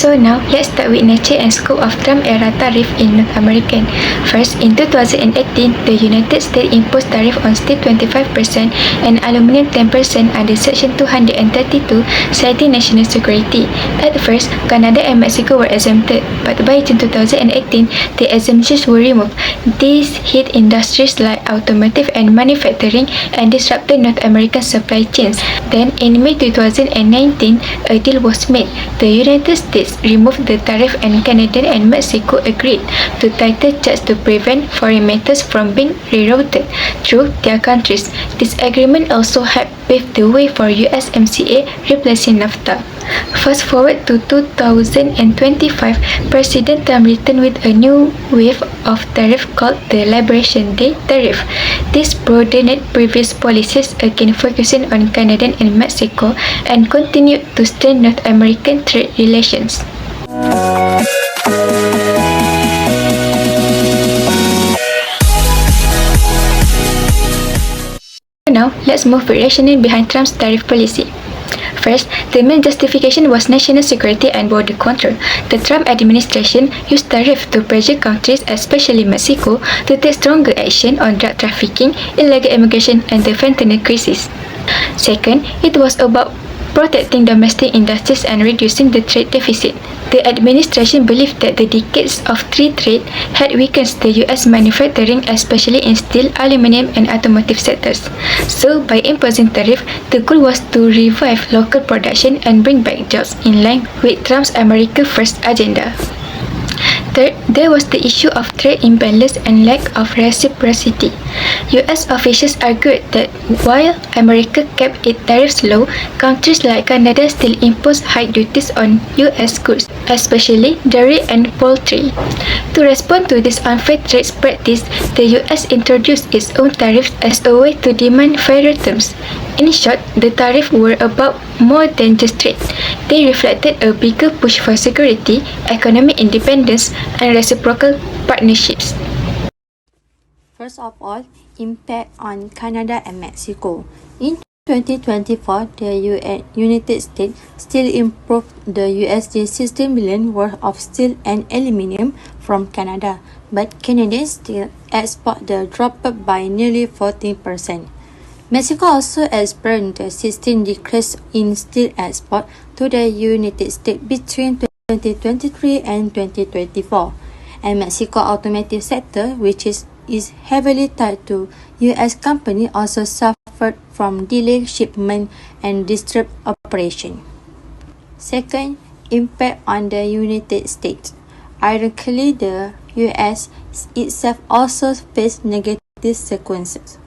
So now, let's start with nature and scope of Trump-era tariff in North America. First, in 2018, the United States imposed tariff on steel 25% and aluminum 10% under Section 232, citing national security. At first, Canada and Mexico were exempted, but by June 2018, the exemptions were removed. This hit industries like automotive and manufacturing and disrupted North American supply chains. Then, in May 2019, a deal was made. The United States removed the tariff and Canada and Mexico agreed to tighter checks to prevent foreign metals from being rerouted through their countries. This agreement also helped pave the way for USMCA replacing NAFTA. Fast forward to 2025, President Trump returned with a new wave of tariff called the Liberation Day tariff. This broadened previous policies, again focusing on Canada and Mexico, and continued to strain North American trade relations. Now, let's move to the rationale behind Trump's tariff policy. First, the main justification was national security and border control. The Trump administration used tariffs to pressure countries, especially Mexico, to take stronger action on drug trafficking, illegal immigration, and the fentanyl crisis. Second, it was about protecting domestic industries and reducing the trade deficit. The administration believed that the decades of free trade had weakened the U.S. manufacturing, especially in steel, aluminum, and automotive sectors. So, by imposing tariff, the goal was to revive local production and bring back jobs in line with Trump's America First agenda. Third, there was the issue of trade imbalance and lack of reciprocity. U.S. officials argued that while America kept its tariffs low, countries like Canada still imposed high duties on U.S. goods, especially dairy and poultry. To respond to this unfair trade practice, the U.S. introduced its own tariffs as a way to demand fairer terms. In short, the tariffs were about more than just trade. They reflected a bigger push for security, economic independence, and reciprocal partnerships. First of all, impact on Canada and Mexico. In 2024, the United States still improved the USD 16 billion worth of steel and aluminum from Canada, but Canadian steel export dropped by nearly 14%. Mexico also experienced a 16% decrease in steel export to the United States between 2023 and 2024, and Mexico automotive sector, which is heavily tied to U.S. company, also suffered from delayed shipment and disrupted operation. Second, impact on the United States. Ironically, the U.S. itself also faced negative consequences.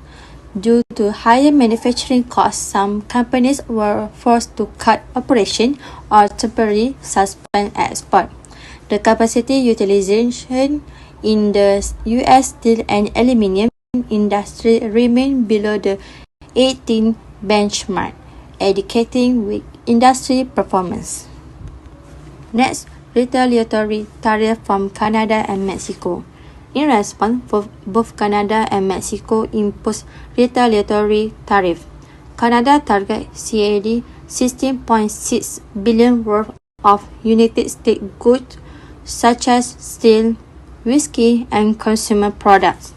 Due to higher manufacturing costs, some companies were forced to cut operation or temporarily suspend export. The capacity utilization in the U.S. steel and aluminum industry remained below the 18 benchmark, indicating weak industry performance. Next, retaliatory tariff from Canada and Mexico. In response, both Canada and Mexico imposed retaliatory tariff. Canada targeted CAD 16.6 billion worth of United States goods such as steel, whiskey, and consumer products,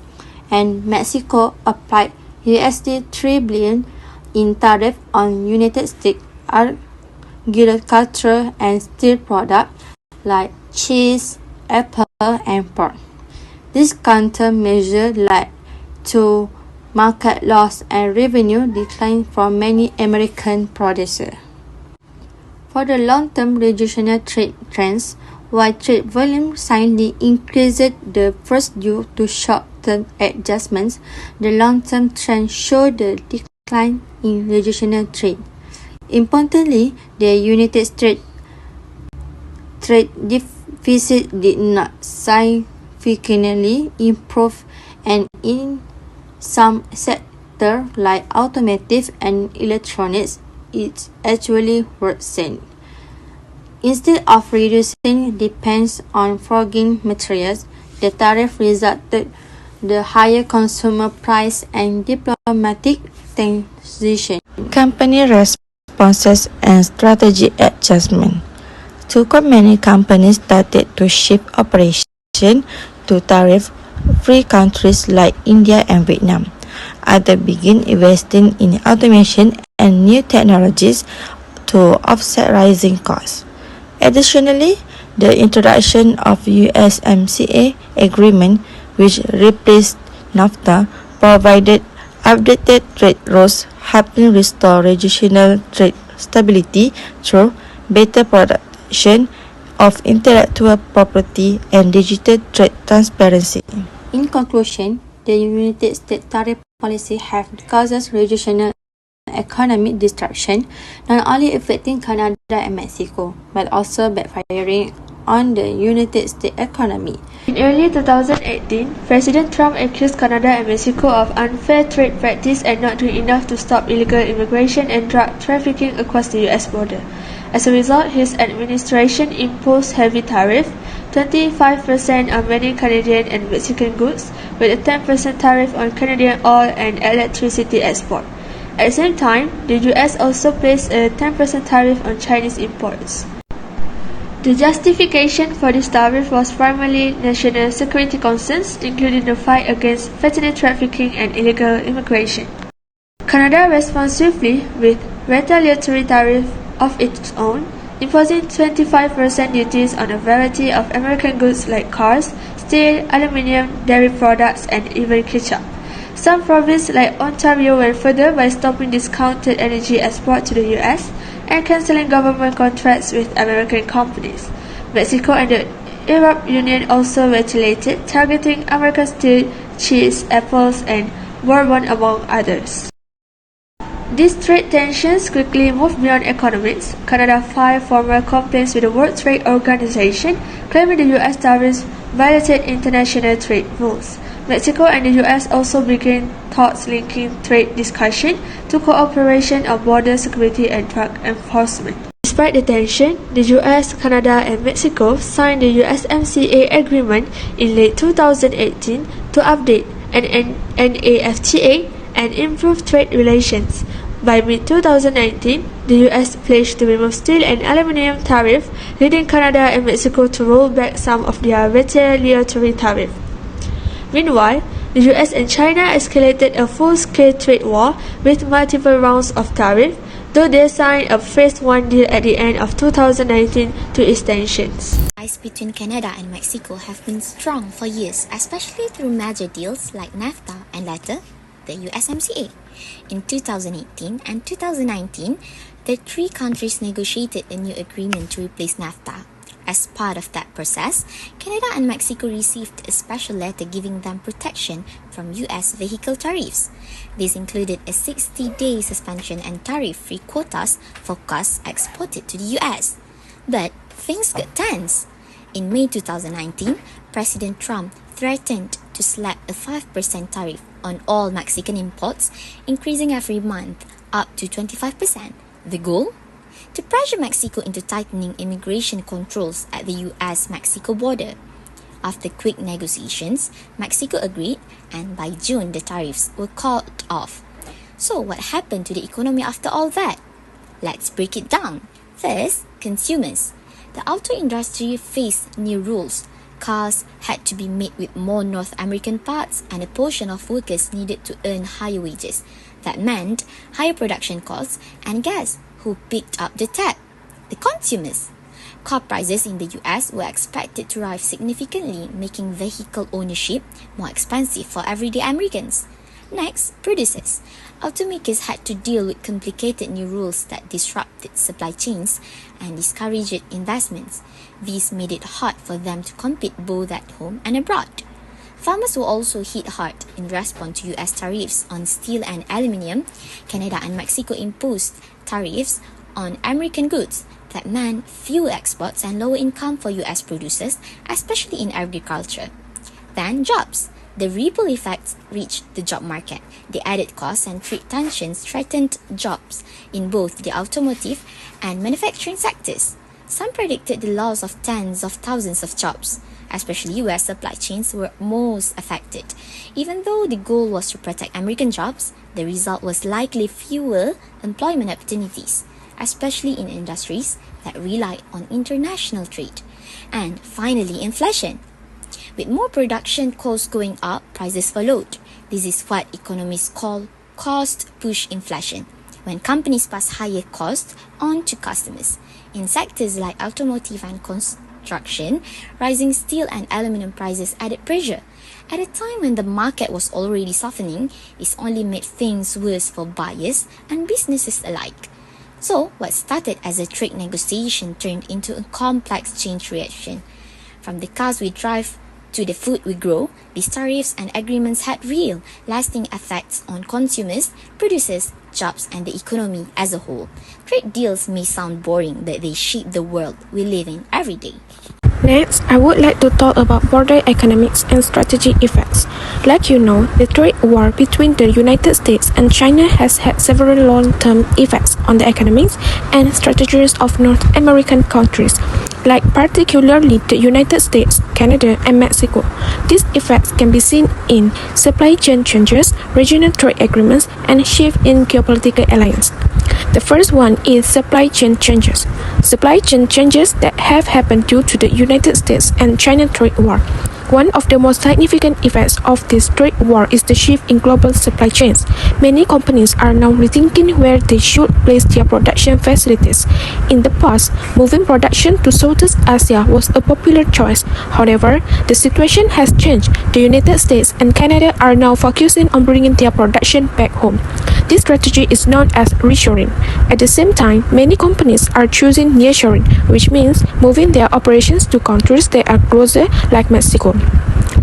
and Mexico applied USD 3 billion in tariff on United States agricultural and steel products like cheese, apple, and pork. This countermeasure led to market loss and revenue decline for many American producers. For the long-term regional trade trends, while trade volume slightly increased the first due to short-term adjustments, the long-term trend showed the decline in regional trade. Importantly, the United States trade deficit did not significantly improve, and in some sectors like automotive and electronics, it actually worsened. Instead of reducing dependence on foreign materials, the tariff resulted in higher consumer price and diplomatic tension. Company responses and strategy adjustment. many companies started to shift operation to tariff-free countries like India and Vietnam. Others began investing in automation and new technologies to offset rising costs. Additionally, the introduction of USMCA agreement, which replaced NAFTA, provided updated trade rules, helping restore regional trade stability through better protection of intellectual property and digital trade transparency. In conclusion, the United States tariff policy have caused regional economic destruction, not only affecting Canada and Mexico, but also backfiring on the United States economy. In early 2018, President Trump accused Canada and Mexico of unfair trade practice and not doing enough to stop illegal immigration and drug trafficking across the US border. As a result, his administration imposed heavy tariff, 25% on many Canadian and Mexican goods, with a 10% tariff on Canadian oil and electricity export. At the same time, the US also placed a 10% tariff on Chinese imports. The justification for this tariff was primarily national security concerns, including the fight against fentanyl trafficking and illegal immigration. Canada responded swiftly with retaliatory tariff of its own, imposing 25% duties on a variety of American goods like cars, steel, aluminum, dairy products, and even ketchup. Some provinces like Ontario went further by stopping discounted energy export to the US and cancelling government contracts with American companies. Mexico and the European Union also retaliated, targeting American steel, cheese, apples, and bourbon among others. These trade tensions quickly moved beyond economics. Canada filed formal complaints with the World Trade Organization, claiming the US tariffs violated international trade rules. Mexico and the US also began talks linking trade discussion to cooperation on border security and drug enforcement. Despite the tension, the US, Canada, and Mexico signed the USMCA agreement in late 2018 to update NAFTA and improve trade relations. By mid-2019, the US pledged to remove steel and aluminum tariff, leading Canada and Mexico to roll back some of their retaliatory tariff. Meanwhile, the US and China escalated a full-scale trade war with multiple rounds of tariff, though they signed a Phase 1 deal at the end of 2019 to ease tensions. Ties between Canada and Mexico have been strong for years, especially through major deals like NAFTA and later, the USMCA. In 2018 and 2019, the three countries negotiated a new agreement to replace NAFTA. As part of that process, Canada and Mexico received a special letter giving them protection from US vehicle tariffs. This included a 60-day suspension and tariff-free quotas for cars exported to the US. But things got tense. In May 2019, President Trump threatened to slap a 5% tariff on all Mexican imports, increasing every month up to 25%. The goal? To pressure Mexico into tightening immigration controls at the US-Mexico border. After quick negotiations, Mexico agreed, and by June the tariffs were called off. So what happened to the economy after all that? Let's break it down. First, consumers. The auto industry faced new rules. Cars had to be made with more North American parts, and a portion of workers needed to earn higher wages. That meant higher production costs, and guess who picked up the tab? The consumers. Car prices in the US were expected to rise significantly, making vehicle ownership more expensive for everyday Americans. Next, producers. Automakers had to deal with complicated new rules that disrupted supply chains and discouraged investments. This made it hard for them to compete both at home and abroad. Farmers were also hit hard in response to US tariffs on steel and aluminum. Canada and Mexico imposed tariffs on American goods that meant fewer exports and lower income for US producers, especially in agriculture. Then jobs. The ripple effects reached the job market. The added costs and trade tensions threatened jobs in both the automotive and manufacturing sectors. Some predicted the loss of tens of thousands of jobs. Especially US supply chains were most affected. Even though the goal was to protect American jobs, the result was likely fewer employment opportunities. especially in industries that rely on international trade. And finally, inflation. With more production costs going up, prices followed. This is what economists call cost push inflation, when companies pass higher costs on to customers. In sectors like automotive and construction, rising steel and aluminum prices added pressure. At a time when the market was already softening, this only made things worse for buyers and businesses alike. So, what started as a trade negotiation turned into a complex chain reaction. From the cars we drive to the food we grow, these tariffs and agreements had real, lasting effects on consumers, producers, jobs, and the economy as a whole. Trade deals may sound boring, but they shape the world we live in every day. Next, I would like to talk about broader economics and strategic effects. Like you know, the trade war between the United States and China has had several long-term effects on the economics and strategies of North American countries, like particularly the United States, Canada, and Mexico. These effects can be seen in supply chain changes, regional trade agreements, and shift in geopolitical alliance. The first one is supply chain changes. Supply chain changes that have happened due to the United States and China trade war. One of the most significant effects of this trade war is the shift in global supply chains. Many companies are now rethinking where they should place their production facilities. In the past, moving production to Southeast Asia was a popular choice. However, the situation has changed. The United States and Canada are now focusing on bringing their production back home. This strategy is known as reshoring. At the same time, many companies are choosing nearshoring, which means moving their operations to countries that are closer, like Mexico.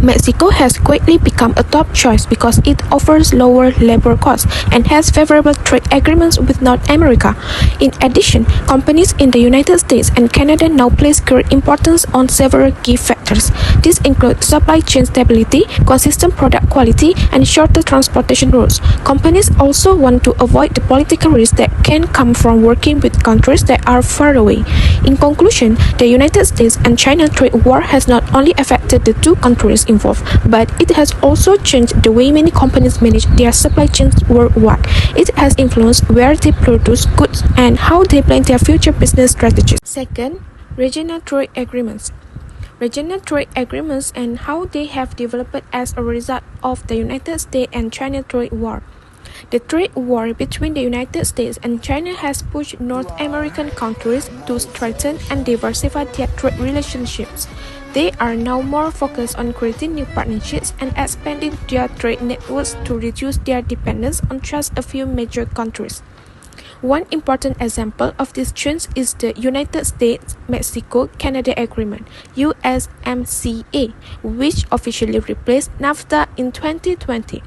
Mexico has quickly become a top choice because it offers lower labor costs and has favorable trade agreements with North America. In addition, companies in the United States and Canada now place great importance on several key factors. These include supply chain stability, consistent product quality, and shorter transportation routes. Companies also want to avoid the political risks that can come from working with countries that are far away. In conclusion, the United States and China trade war has not only affected the two countries involved, but it has also changed the way many companies manage their supply chains worldwide. It has influenced where they produce goods and how they plan their future business strategies. Second, regional trade agreements. Regional trade agreements and how they have developed as a result of the United States and China trade war. The trade war between the United States and China has pushed North American countries to strengthen and diversify their trade relationships. They are now more focused on creating new partnerships and expanding their trade networks to reduce their dependence on just a few major countries. One important example of this change is the United States-Mexico-Canada Agreement, USMCA, which officially replaced NAFTA in 2020.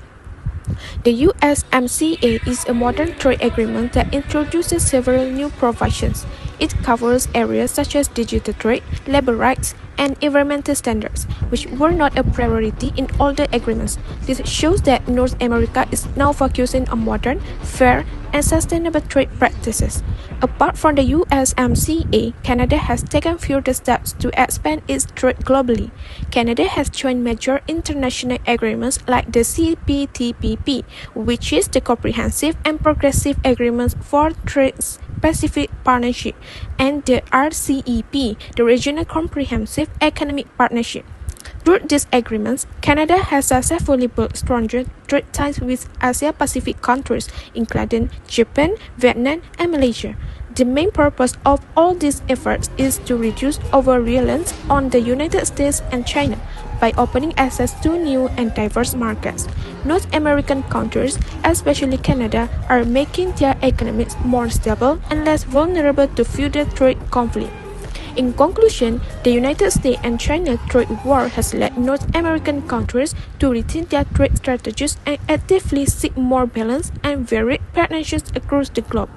The USMCA is a modern trade agreement that introduces several new provisions. It covers areas such as digital trade, labor rights, and environmental standards, which were not a priority in older agreements. This shows that North America is now focusing on modern, fair, and sustainable trade practices. Apart from the USMCA, Canada has taken further steps to expand its trade globally. Canada has joined major international agreements like the CPTPP, which is the Comprehensive and Progressive Agreement for Trans-Pacific Partnership, and the RCEP, the Regional Comprehensive Economic Partnership. Through these agreements, Canada has successfully built stronger trade ties with Asia-Pacific countries, including Japan, Vietnam, and Malaysia. The main purpose of all these efforts is to reduce over-reliance on the United States and China by opening access to new and diverse markets. North American countries, especially Canada, are making their economies more stable and less vulnerable to future trade conflict. In conclusion, the United States and China trade war has led North American countries to rethink their trade strategies and actively seek more balanced and varied partnerships across the globe.